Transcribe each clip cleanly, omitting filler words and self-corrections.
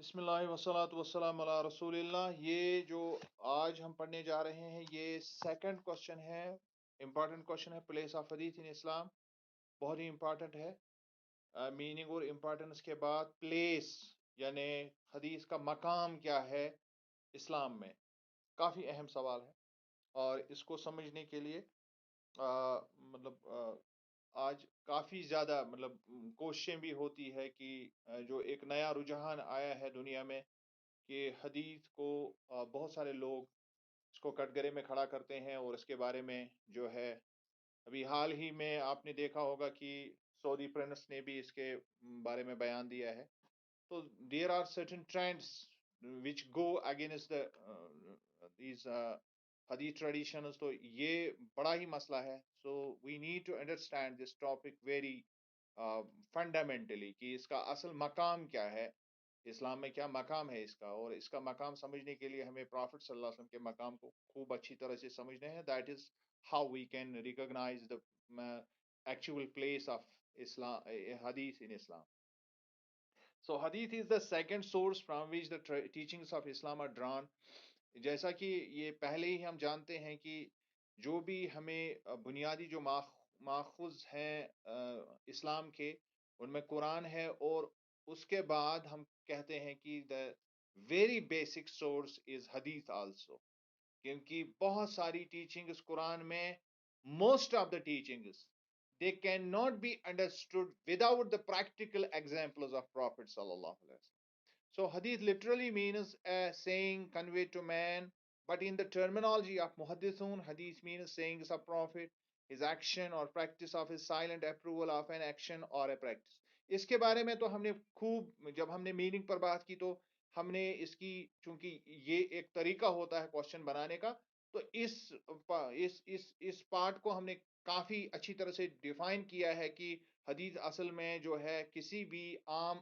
بسم اللہ وسلاۃ وسلام علی رسول اللہ۔ یہ جو آج ہم پڑھنے جا رہے ہیں یہ سیکنڈ کوشچن ہے، امپورٹنٹ کوشچن ہے، پلیس آف حدیث ان اسلام۔ بہت ہی امپورٹنٹ ہے۔ میننگ اور امپورٹنس کے بعد پلیس یعنی حدیث کا مقام کیا ہے اسلام میں، کافی اہم سوال ہے۔ اور اس کو سمجھنے کے لیے مطلب آج کافی زیادہ کوششیں بھی ہوتی ہے کہ جو ایک نیا رجحان آیا ہے دنیا میں کہ حدیث کو بہت سارے لوگ اس کو کٹگرے میں کھڑا کرتے ہیں، اور اس کے بارے میں جو ہے ابھی حال ہی میں آپ نے دیکھا ہوگا کہ سعودی پرنس نے بھی اس کے بارے میں بیان دیا ہے۔ تو there are certain trends which go against these حدیث ٹریڈیشنز، تو یہ بڑا ہی مسئلہ ہے۔ So we need to understand this topic very fundamentally کہ اس کا اصل مقام کیا ہے، اسلام میں کیا مقام ہے اس کا، اور اس کا مقام سمجھنے کے لیے ہمیں پرافٹ صلی اللہ علیہ وسلم کے مقام کو خوب اچھی طرح سے سمجھنے ہیں۔ That is how we can recognise the actual place of Islam, حدیث in Islam. So hadith is the second source from which the teachings of Islam are drawn. جیسا کہ یہ پہلے ہی ہم جانتے ہیں کہ جو بھی ہمیں بنیادی جو ماخوذ ہیں اسلام کے، ان میں قرآن ہے، اور اس کے بعد ہم کہتے ہیں کہ the very basic source is hadith also، کیونکہ بہت ساری ٹیچنگز قرآن میں، most of the teachings they cannot be understood without the practical examples of Prophet sallallahu alaihi wasallam. So hadith literally means a saying conveyed to man, but in the terminology of muhaddithun, hadith means sayings of Prophet, his action or practice of his silent approval of an action or a practice. اس کے بارے میں تو ہم نے خوب، جب ہم نے میننگ پر بات کی تو ہم نے اس کی، چونکہ یہ ایک طریقہ ہوتا ہے کوشچن بنانے کا، تو اس پارٹ کو ہم نے کافی اچھی طرح سے ڈیفائن کیا ہے کہ حدیث اصل میں جو ہے کسی بھی عام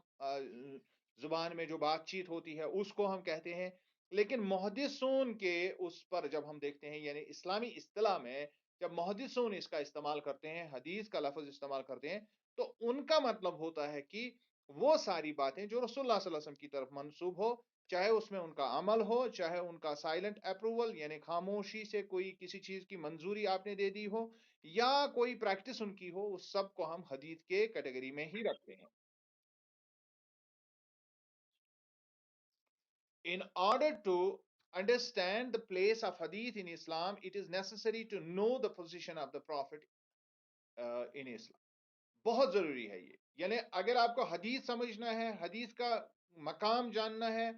زبان میں جو بات چیت ہوتی ہے اس کو ہم کہتے ہیں، لیکن محدثون کے اس پر جب ہم دیکھتے ہیں، یعنی اسلامی اصطلاح میں جب محدثون اس کا استعمال کرتے ہیں، حدیث کا لفظ استعمال کرتے ہیں، تو ان کا مطلب ہوتا ہے کہ وہ ساری باتیں جو رسول اللہ صلی اللہ علیہ وسلم کی طرف منسوب ہو، چاہے اس میں ان کا عمل ہو، چاہے ان کا سائلنٹ اپروول یعنی خاموشی سے کوئی کسی چیز کی منظوری آپ نے دے دی ہو، یا کوئی پریکٹس ان کی ہو، اس سب کو ہم حدیث کے کیٹیگری میں ہی رکھتے ہیں۔ In order to understand the place of hadith in Islam, it is necessary to know the position of the Prophet in Islam. بہت ضروری ہے یہ، یعنی اگر آپ کو حدیث سمجھنا ہے، حدیث کا مقام جاننا ہے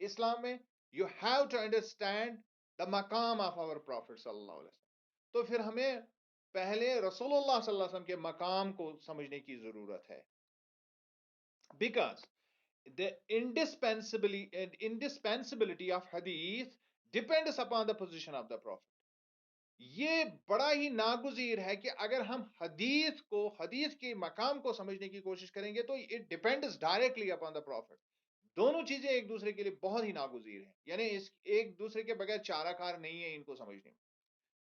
اسلام میں، you have to understand the مقام of our Prophet صلی اللہ علیہ وسلم۔ تو پھر ہمیں پہلے رسول اللہ صلی اللہ علیہ وسلم کے مقام کو سمجھنے کی ضرورت ہے، because the indispensability of hadith depends upon the position of the Prophet. یہ بڑا ہی ناگزیر ہے کہ اگر ہم حدیث کو، حدیث کے مقام کو سمجھنے کی کوشش کریں گے تو it depends directly upon the Prophet. دونوں چیزیں ایک دوسرے کے لیے بہت ہی ناگزیر ہیں، یعنی اس ایک دوسرے کے بغیر چارہ کار نہیں ہے ان کو سمجھنے میں۔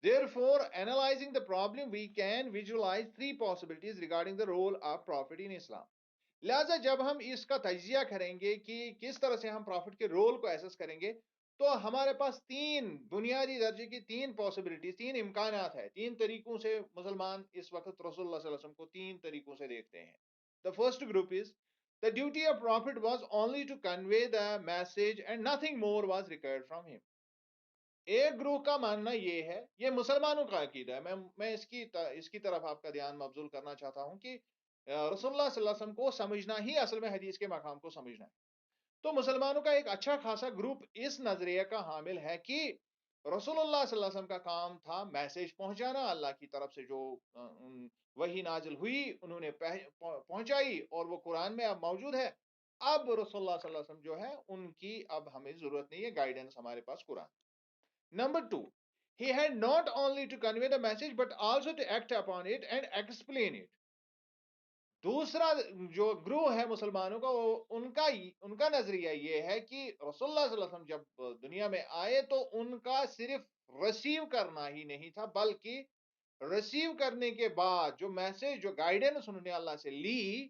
Therefore, analyzing the problem, we can visualize three possibilities regarding the role of Prophet in Islam. لہٰذا جب ہم اس کا تجزیہ کریں گے کہ کس طرح سے ہم پروفٹ کے رول کو ایسس کریں گے، تو ہمارے پاس تین بنیادی درجے کی تین پاسبلٹیز، تین امکانات ہیں، تین طریقوں سے مسلمان اس وقت رسول اللہ صلی اللہ علیہ وسلم کو تین طریقوں سے دیکھتے ہیں۔ The first group is the duty of prophet was only to convey the message and nothing more was required from him. ایک گروہ کا ماننا یہ ہے، یہ مسلمانوں کا عقیدہ ہے، میں اس کی طرف آپ کا دھیان مبذول کرنا چاہتا ہوں کہ رسول اللہ صلی اللہ علیہ وسلم کو سمجھنا ہی اصل میں حدیث کے مقام کو سمجھنا ہے۔ تو مسلمانوں کا ایک اچھا خاصا گروپ اس نظریے کا حامل ہے کہ رسول اللہ صلی اللہ علیہ وسلم کا کام تھا میسیج پہنچانا، اللہ کی طرف سے جو وحی نازل ہوئی انہوں نے پہنچائی، اور وہ قرآن میں اب موجود ہے۔ اب رسول اللہ صلی اللہ علیہ وسلم جو ہے ان کی اب ہمیں ضرورت نہیں ہے، گائیڈنس ہمارے پاس قرآن۔ Number two, he had not only to convey the message but also to act upon it and explain it. دوسرا جو گروہ ہے مسلمانوں کا، ان کا نظریہ یہ ہے کہ رسول اللہ صلی اللہ علیہ وسلم جب دنیا میں آئے تو ان کا صرف ریسیو کرنا ہی نہیں تھا، بلکہ ریسیو کرنے کے بعد جو میسج، جو گائیڈنس انہوں نے اللہ سے لی،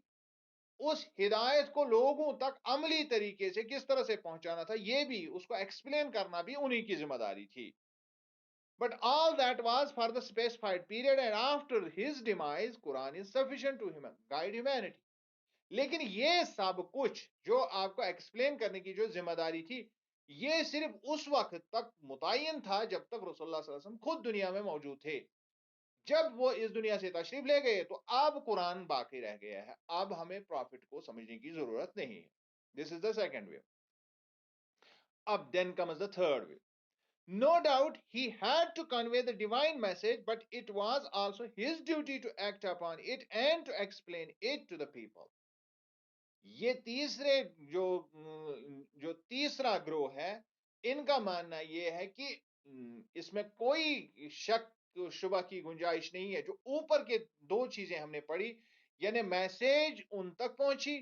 اس ہدایت کو لوگوں تک عملی طریقے سے کس طرح سے پہنچانا تھا، یہ بھی اس کو ایکسپلین کرنا بھی انہی کی ذمہ داری تھی. But all that was for the specified period, and after his demise, Quran is sufficient to guide humanity. لیکن یہ سب کچھ جو آپ کو ایکسپلین کرنے کی جو ذمہ داری تھی، یہ صرف اس وقت تک متعین تھا جب تک رسول اللہ صلی اللہ علیہ وسلم خود دنیا میں موجود تھے. جب وہ اس دنیا سے تشریف لے گئے تو اب قرآن باقی رہ گیا ہے، اب ہمیں پروفٹ کو سمجھنے کی ضرورت نہیں ہے. دس از دا سیکنڈ وے. اب then comes the third way. No doubt he had to convey the divine message, but it was also his duty to act upon it and to explain it to the people. یہ تیسرے جو تیسرا گروہ ہے، ان کا ماننا یہ ہے کہ اس میں کوئی شک شبہ کی گنجائش نہیں ہے. جو اوپر کے دو چیزیں ہم نے پڑھی، یعنی میسیج ان تک پہنچی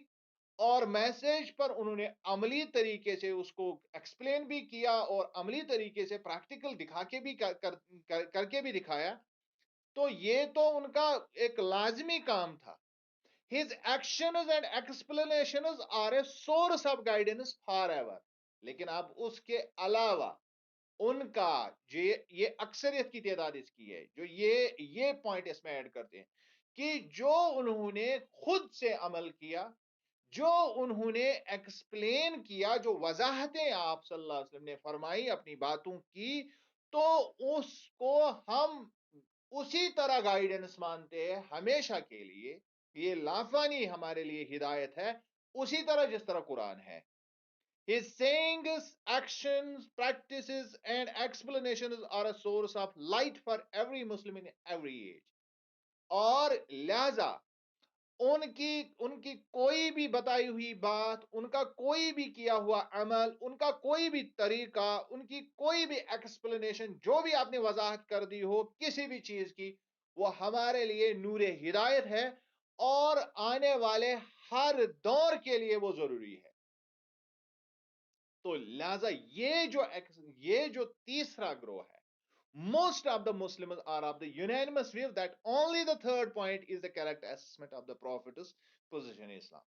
اور میسیج پر انہوں نے عملی طریقے سے اس کو ایکسپلین بھی کیا اور عملی طریقے سے پریکٹیکل دکھا کے بھی کر کے بھی دکھایا، تو یہ تو ان کا ایک لازمی کام تھا. His actions and explanations are a source of guidance forever. لیکن اب اس کے علاوہ ان کا جو یہ اکثریت کی تعداد اس کی ہے، جو یہ پوائنٹ اس میں ایڈ کرتے ہیں کہ جو انہوں نے خود سے عمل کیا، جو انہوں نے ایکسپلین کیا، جو وضاحتیں آپ صلی اللہ علیہ وسلم نے فرمائی اپنی باتوں کی، تو اس کو ہم اسی طرح گائیڈنس مانتے ہیں ہمیشہ کے لیے. یہ لافانی ہمارے لیے ہدایت ہے، اسی طرح جس طرح قرآن ہے. His sayings, actions, practices and explanations are a source of light for every Muslim in every age. اور لہذا ان کی کوئی بھی بتائی ہوئی بات، ان کا کوئی بھی کیا ہوا عمل، ان کا کوئی بھی طریقہ، ان کی کوئی بھی ایکسپلینیشن، جو بھی آپ نے وضاحت کر دی ہو کسی بھی چیز کی، وہ ہمارے لیے نور ہدایت ہے اور آنے والے ہر دور کے لیے وہ ضروری ہے. تو لہذا یہ جو تیسرا گروہ ہے، most of the Muslims are of the unanimous view that only the third point is the correct assessment of the Prophet's position in Islam.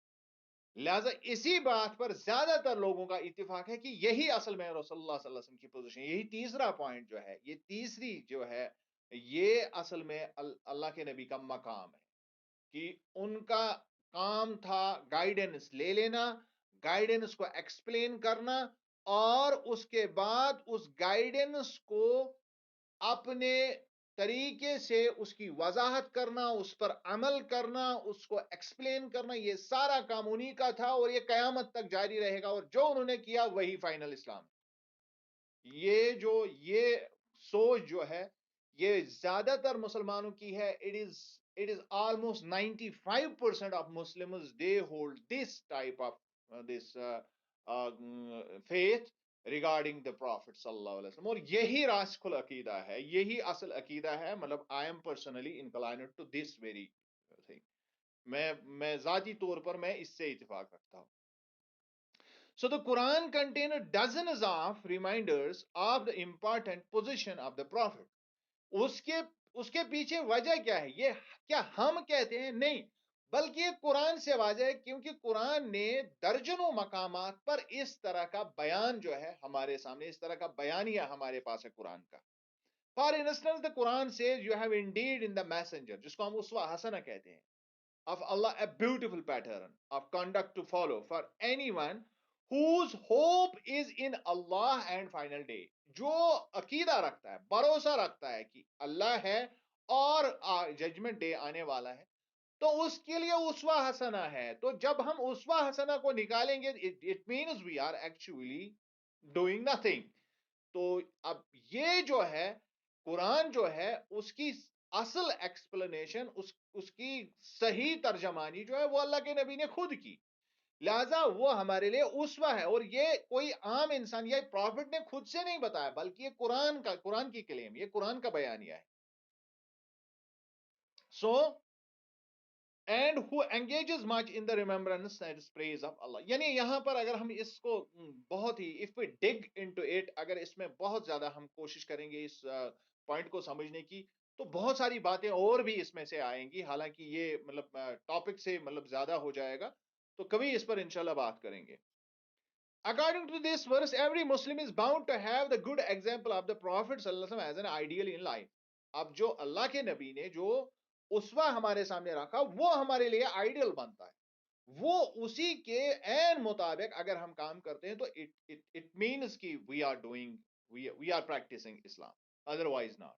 لہذا اسی بات پر زیادہ تر لوگوں کا اتفاق ہے کہ یہی اصل میں رسول اللہ صلی اللہ علیہ وسلم کی پوزیشن، یہی تیسرا پوائنٹ جو ہے، یہ تیسری جو ہے، یہ اصل میں اللہ کے نبی کا مقام ہے کہ ان کا کام تھا گائیڈنس لے لینا، گائیڈنس کو ایکسپلین کرنا، اور اس کے بعد اس گائیڈنس کو اپنے طریقے سے اس کی وضاحت کرنا، اس پر عمل کرنا، اس کو ایکسپلین کرنا. یہ سارا کام انہی کا تھا اور یہ قیامت تک جاری رہے گا، اور جو انہوں نے کیا وہی فائنل اسلام. یہ سوچ جو ہے یہ زیادہ تر مسلمانوں کی ہے. it is almost 95% of Muslims, they hold this type of this faith regarding the Prophet صلی اللہ علیہ وسلم. اور یہی راسخ العقیدہ ہے، یہی اصل عقیدہ ہے. مطلب I am personally inclined to this very thing. میں ذاتی طور پر میں اس سے اتفاق رکھتا ہوں. So the Quran contains dozens of reminders of the important position of the Prophet. اس کے پیچھے وجہ کیا ہے؟ یہ کیا ہم کہتے ہیں؟ نہیں، بلکہ یہ قرآن سے واضح ہے، کیونکہ قرآن نے درجنوں مقامات پر اس طرح کا بیان جو ہے ہمارے سامنے، اس طرح کا بیانیہ ہمارے پاس ہے قرآن کا. For instance, the Quran says you have indeed in the messenger، جس کو ہم اسوہ حسنہ کہتے ہیں، of Allah a beautiful pattern of conduct to follow for anyone whose hope is in Allah and final day. جو عقیدہ رکھتا ہے، بھروسہ رکھتا ہے کہ اللہ ہے اور ججمنٹ ڈے آنے والا ہے، تو اس کے لیے اسوہ حسنہ ہے. تو جب ہم اسوہ حسنہ کو نکالیں گے، it means we are actually doing nothing. تو اب یہ جو ہے قرآن جو ہے اس کی اصل ایکسپلینیشن، اس کی صحیح ترجمانی جو ہے وہ اللہ کے نبی نے خود کی. لہذا وہ ہمارے لیے اسوہ ہے، اور یہ کوئی عام انسان یا پروفٹ نے خود سے نہیں بتایا، بلکہ یہ قرآن کی کلیم، یہ قرآن کا بیانیہ ہے. So and who engages much in the remembrance and praise of Allah. یعنی یہاں پر اگر ہم اس کو بہت ہی if we dig into it، اگر اس میں بہت زیادہ ہم کوشش کریں گے اس پوائنٹ کو سمجھنے کی، تو بہت ساری باتیں اور بھی اس میں سے آئیں گی. حالانکہ یہ مطلب ٹاپک سے مطلب زیادہ ہو جائے گا، تو کبھی اس پر انشاءاللہ بات کریں گے. According to this verse, every Muslim is bound to have the good example of the Prophet صلی اللہ علیہ وسلم as an ideal in life. اب جو اللہ کے نبی نے جو اسوہ ہمارے سامنے رکھا وہ ہمارے لیے آئیڈیل بنتا ہے. وہ اسی کے عین مطابق اگر ہم کام کرتے ہیں تو it means کہ we are practicing Islam. Otherwise not.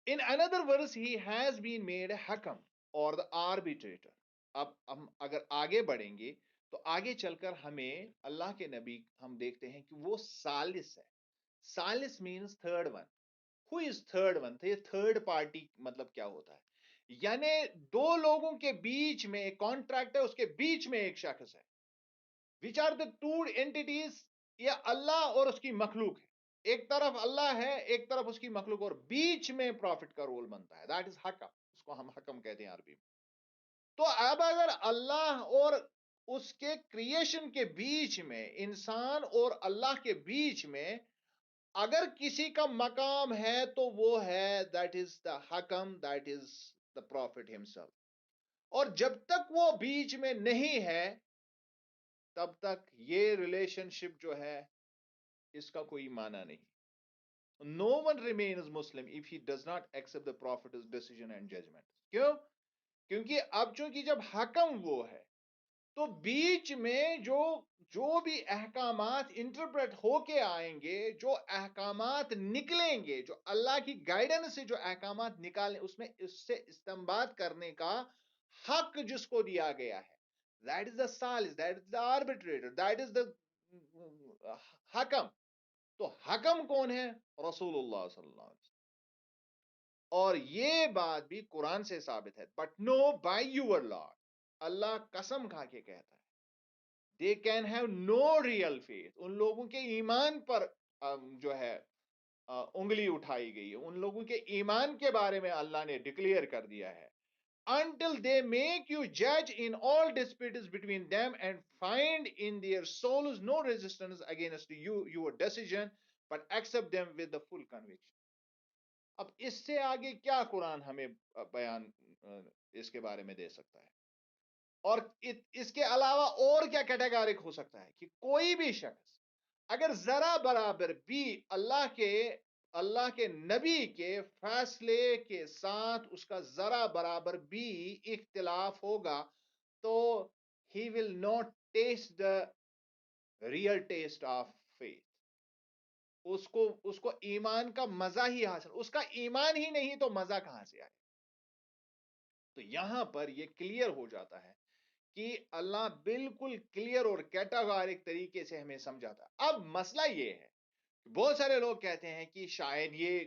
In another verse, he has been made a hakam or the arbitrator. اب ہم اگر آگے بڑھیں گے تو آگے چل کر ہمیں اللہ کے نبی ہم دیکھتے ہیں کہ وہ ثالث ہے. ثالث means third one. Who is third one? یہ تھرڈ پارٹی مطلب کیا ہوتا ہے؟ یعنی دو لوگوں کے بیچ میں ایک کانٹریکٹ ہے، اس کے بیچ میں ایک شخص ہے. Which are the two entities? یا اللہ اور اس کی مخلوق ہے. ایک طرف اللہ ہے، ایک طرف اس کی مخلوق، اور بیچ میں پروفٹ کا رول بنتا ہے. دیٹ از حکم. اس کو ہم حکم کہتے ہیں عربی میں. تو اب اگر اللہ اور اس کے کریشن کے بیچ میں، انسان اور اللہ کے بیچ میں اگر کسی کا مقام ہے تو وہ ہے دیٹ از دا حکم، that is the prophet himself. اور جب تک وہ بیچ میں نہیں ہے تب تک یہ ریلیشن شپ جو ہے اس کا کوئی معنی نہیں. No one remains Muslim if he does not accept the Prophet's decision and judgment. کیوں؟ کیونکہ اب چونکہ جب حکم وہ ہے تو بیچ میں جو بھی احکامات انٹرپریٹ ہو کے آئیں گے، جو احکامات نکلیں گے، جو اللہ کی گائیڈنس سے جو احکامات نکالیں، اس میں اس سے استنباط کرنے کا حق جس کو دیا گیا ہے، that is the salis, that is the arbitrator, that is the حکم. تو حکم کون ہے؟ رسول اللہ صلی اللہ علیہ وسلم. اور یہ بات بھی قرآن سے ثابت ہے. But no by your lord. اللہ قسم کھا کے کہتا ہے they can have no real faith. ان لوگوں کے ایمان پر جو ہے انگلی اٹھائی گئی ہے. ان لوگوں کے ایمان کے بارے میں اللہ نے ڈکلیئر کر دیا ہے. Until they make you judge in all disputes between them and find in their souls no resistance against your decision, but accept them with the full conviction. اب اس سے آگے کیا قرآن ہمیں بیان اس کے بارے میں دے سکتا ہے؟ اور اس کے علاوہ اور کیا کیٹیگورک ہو سکتا ہے کہ کوئی بھی شخص اگر ذرا برابر بھی اللہ کے نبی کے فیصلے کے ساتھ اس کا ذرا برابر بھی اختلاف ہوگا تو he will not taste the real taste of faith. اس کو ایمان کا مزہ ہی حاصل، اس کا ایمان ہی نہیں تو مزہ کہاں سے آئے؟ تو یہاں پر یہ کلیئر ہو جاتا ہے کہ اللہ بالکل کلیئر اور کیٹاگورک طریقے سے ہمیں سمجھاتا ہے. اب مسئلہ یہ ہے بہت سارے لوگ کہتے ہیں کہ شاید یہ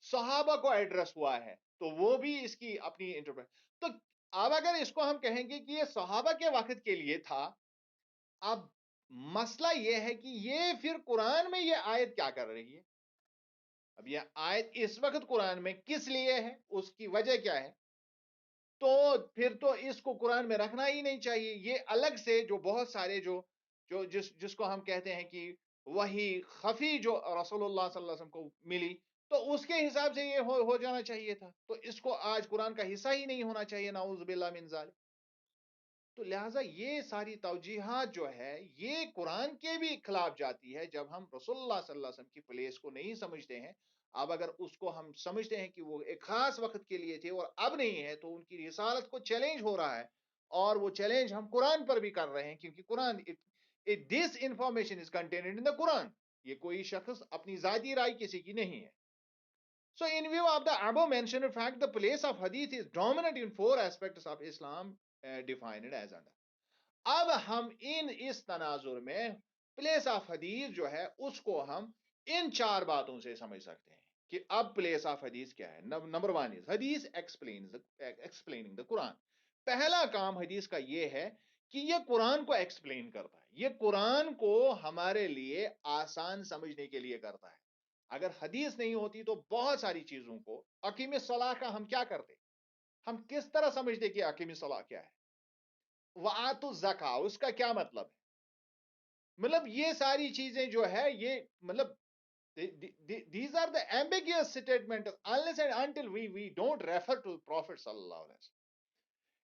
صحابہ کو ایڈریس ہوا ہے تو وہ بھی اس کی اپنی انٹرپریٹ. تو اب اگر اس کو ہم کہیں گے کہ یہ صحابہ کے وقت کے لیے تھا، اب مسئلہ یہ ہے کہ یہ پھر قرآن میں یہ آیت کیا کر رہی ہے؟ اب یہ آیت اس وقت قرآن میں کس لیے ہے، اس کی وجہ کیا ہے؟ تو پھر تو اس کو قرآن میں رکھنا ہی نہیں چاہیے. یہ الگ سے جو بہت سارے جس کو ہم کہتے ہیں کہ وہی خفی جو رسول اللہ صلی اللہ علیہ وسلم کو ملی، تو اس کے حساب سے یہ ہو جانا چاہیے تھا. تو اس کو آج قرآن کا حصہ ہی نہیں ہونا چاہیے، نعوذ باللہ من ذالک. تو لہٰذا یہ ساری توجیحات جو ہے یہ قرآن کے بھی خلاف جاتی ہے جب ہم رسول اللہ صلی اللہ علیہ وسلم کی پلیس کو نہیں سمجھتے ہیں. اب اگر اس کو ہم سمجھتے ہیں کہ وہ ایک خاص وقت کے لیے تھے اور اب نہیں ہے تو ان کی رسالت کو چیلنج ہو رہا ہے، اور وہ چیلنج ہم قرآن پر بھی کر رہے ہیں کیونکہ قرآن this information is contained in دا قرآن. یہ کوئی شخص اپنی ذاتی رائے کسی کی نہیں ہے. So in view of the above mentioned fact, the place of hadith is dominant in 4 aspects of Islam defined as under. اب ہم اس تناظر میں پلیس آف حدیث جو ہے اس کو ہم ان 4 باتوں سے سمجھ سکتے ہیں کہ اب پلیس آف حدیث کیا ہے. نمبر 1 is حدیث explaining the قرآن. پہلا کام حدیث کا یہ ہے کہ یہ قرآن کو ایکسپلین کرتا ہے، یہ قرآن کو ہمارے لیے آسان سمجھنے کے لیے کرتا ہے. اگر حدیث نہیں ہوتی تو بہت ساری چیزوں کو اقیم الصلاۃ کا ہم کیا کرتے، ہم کس طرح سمجھتے کہ اقیم الصلاۃ کیا ہے، وآتوا الزکاۃ اس کا کیا مطلب ہے. مطلب یہ ساری چیزیں جو ہے یہ مطلب these are the ambiguous statements unless and until we don't refer to Prophet sallallahu alaihi wasallam.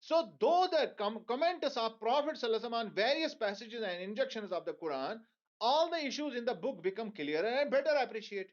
So though the comments of Prophet sallallahu alaihi wasallam on various passages and injunctions of the Quran, all the issues in the book become clearer and better appreciated.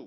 2,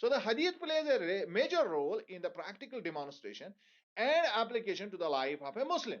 So the hadith plays a major role in the practical demonstration and application to the life of a Muslim.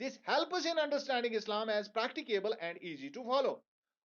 This helps us in understanding Islam as practicable and easy to follow.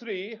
3,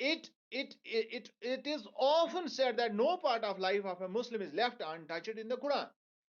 It is often said that no part of life of a Muslim is left untouched in the Quran.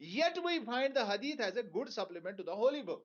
Yet we find the hadith as a good supplement to the holy book.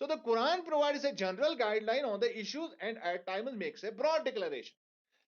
So the Quran provides a general guideline on the issues and at times makes a broad declaration.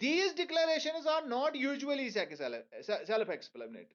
These declarations are not usually self-explanatory.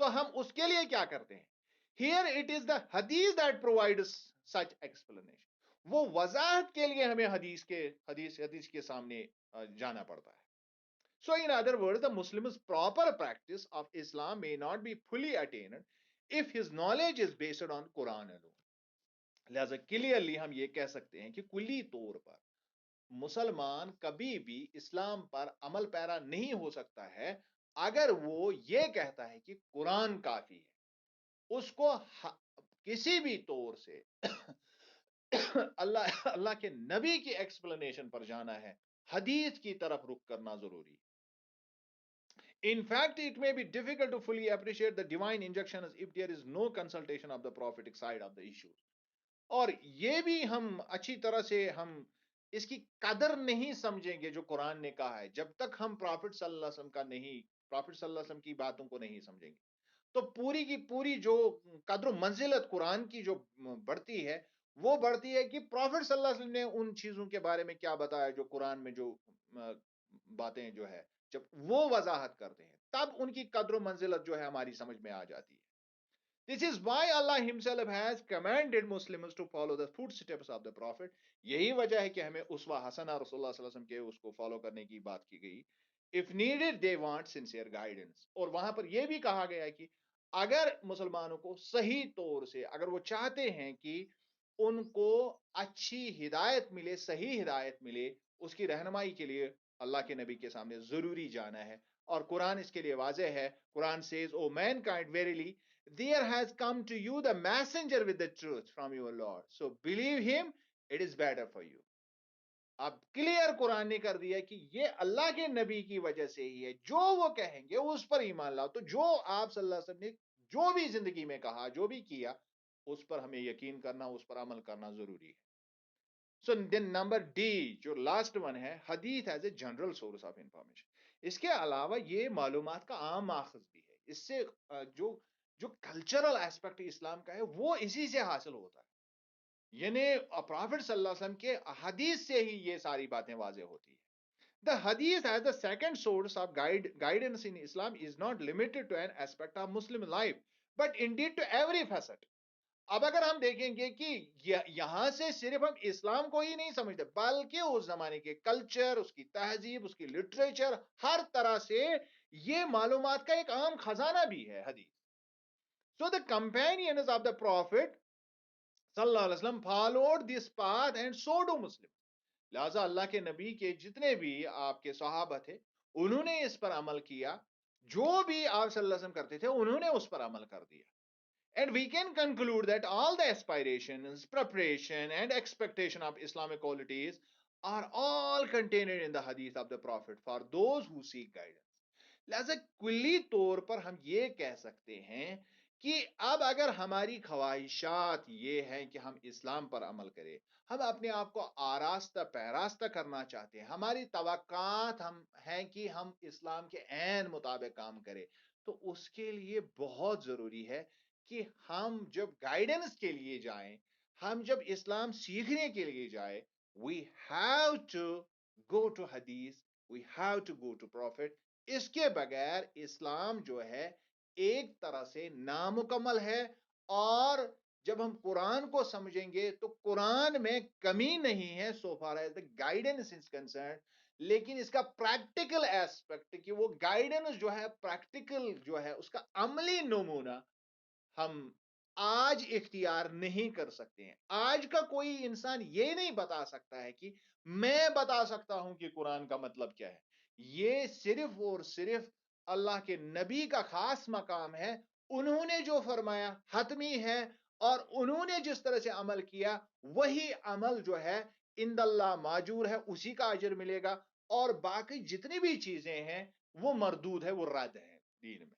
تو ہم اس کے لیے کیا کرتے ہیں؟ Here it is the hadith that provides such explanation. وہ وضاحت کے لیے ہمیں حدیث کے سامنے جانا پڑتا ہے. So in other words, the Muslim's proper practice of Islam may not be fully attained if his knowledge is based on Quran alone. لہذا کلیئرلی ہم یہ کہہ سکتے ہیں کہ کلی طور پر مسلمان کبھی بھی اسلام پر عمل پیرا نہیں ہو سکتا ہے اگر وہ یہ کہتا ہے کہ قرآن کافی ہے. اس کو کسی بھی طور سے اللہ کے نبی کی ایکسپلینیشن پر جانا ہے, حدیث کی طرف رخ کرنا ضروری ہے. In fact, it may be difficult to fully appreciate the divine injunctions if there is no consultation of the prophetic side of the issues. اور یہ بھی ہم اچھی طرح سے ہم اس کی قدر نہیں سمجھیں گے جو قرآن نے کہا ہے جب تک ہم پرافٹ صلی اللہ علیہ وسلم کی باتوں کو نہیں سمجھیں گے. تو پوری کی پوری جو قدر و منزلت قرآن کی جو بڑھتی ہے وہ بڑھتی ہے کہ پرافٹ صلی اللہ علیہ وسلم نے ان چیزوں کے بارے میں کیا بتایا جو قرآن میں جو باتیں جو ہے جب وہ وضاحت کرتے ہیں تب ان کی قدر و منزلت جو ہے ہماری سمجھ میں آ جاتی ہے. This is why Allah himself has commanded Muslims to follow the footsteps of the Prophet. یہی وجہ ہے کہ ہمیں اسوہ حسنہ رسول اللہ صلی اللہ علیہ وسلم کے اس کو فالو کرنے کی بات کی گئی. If needed, they want sincere guidance. اور وہاں پر یہ بھی کہا گیا ہے کہ اگر مسلمانوں کو صحیح طور سے اگر وہ چاہتے ہیں کہ ان کو اچھی ہدایت ملے, صحیح ہدایت ملے, اس کی رہنمائی کے لیے اللہ کے نبی کے سامنے ضروری جانا ہے. اور قرآن اس کے لیے واضح ہے. قرآن says, O mankind, verily there has come to you the messenger with the truth from your Lord. So believe him, it is better for you. اب کلیئر قرآن نے کر دیا کہ یہ اللہ کے نبی کی وجہ سے ہی ہے, جو وہ کہیں گے اس پر ایمان لاؤ. تو جو آپ صلی اللہ علیہ وسلم نے جو بھی زندگی میں کہا, جو بھی کیا, اس پر ہمیں یقین کرنا, اس پر عمل کرنا ضروری ہے. So then number D جو لاسٹ ون ہے, حدیث as a general source of information. اس کے علاوہ یہ معلومات کا عام ماخذ بھی ہے. اس سے جو کلچرل ایسپیکٹ اسلام کا ہے وہ اسی سے حاصل ہوتا ہے. یعنی پرافٹ صلی اللہ علیہ وسلم کے حدیث سے ہی یہ ساری باتیں واضح ہوتی ہیں. The hadith as the second source of guidance in Islam is not limited to an aspect of Muslim life, but indeed to every facet. اب اگر ہم دیکھیں گے کہ یہاں سے صرف ہم اسلام کو ہی نہیں سمجھتے بلکہ اس زمانے کے کلچر, اس کی تہذیب, اس کی لٹریچر, ہر طرح سے یہ معلومات کا ایک عام خزانہ بھی ہے حدیث. So the companions of the Prophet صلی اللہ علیہ وسلم followed this path and so do Muslims. لہذا اللہ کے نبی کے جتنے بھی آپ کے صحابہ تھے انہوں نے اس پر عمل کیا, جو بھی آپ صلی اللہ علیہ وسلم کرتے تھے انہوں نے اس پر عمل کر دیا. And we can conclude that all the aspirations, preparation and expectation of Islamic qualities are all contained in the hadith of the Prophet for those who seek guidance. لہذا کلی طور پر ہم یہ کہہ سکتے ہیں کہ اب اگر ہماری خواہشات یہ ہیں کہ ہم اسلام پر عمل کریں, ہم اپنے آپ کو آراستہ پیراستہ کرنا چاہتے ہیں, ہماری توقعات ہم ہیں کہ ہم اسلام کے عین مطابق کام کریں, تو اس کے لیے بہت ضروری ہے کہ ہم جب گائیڈنس کے لیے جائیں, ہم جب اسلام سیکھنے کے لیے جائیں, we have to go to hadith, we have to go to prophet. اس کے بغیر اسلام جو ہے ایک طرح سے نامکمل ہے. اور جب ہم قرآن کو سمجھیں گے تو قرآن میں کمی نہیں ہے so far as the guidance is concerned, لیکن اس کا پریکٹیکل ایسپیکٹ کہ وہ گائیڈنس جو ہے پریکٹیکل جو ہے اس کا عملی نمونہ ہم آج اختیار نہیں کر سکتے ہیں. آج کا کوئی انسان یہ نہیں بتا سکتا ہے کہ میں بتا سکتا ہوں کہ قرآن کا مطلب کیا ہے. یہ صرف اور صرف اللہ کے نبی کا خاص مقام ہے. انہوں نے جو فرمایا حتمی ہے, اور انہوں نے جس طرح سے عمل کیا وہی عمل جو ہے عند اللہ ماجور ہے, اسی کا اجر ملے گا. اور باقی جتنی بھی چیزیں ہیں وہ مردود ہے, وہ رد ہے دین میں.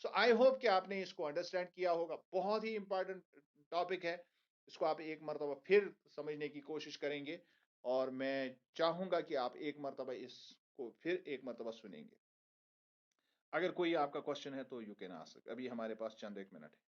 سو آئی ہوپ کہ آپ نے اس کو انڈرسٹینڈ کیا ہوگا. بہت ہی امپورٹنٹ ٹاپک ہے, اس کو آپ ایک مرتبہ پھر سمجھنے کی کوشش کریں گے, اور میں چاہوں گا کہ آپ ایک مرتبہ اس کو پھر ایک مرتبہ سنیں گے. اگر کوئی آپ کا کوشچن ہے تو یو کین آسک. ابھی ہمارے پاس چند ایک منٹ ہے.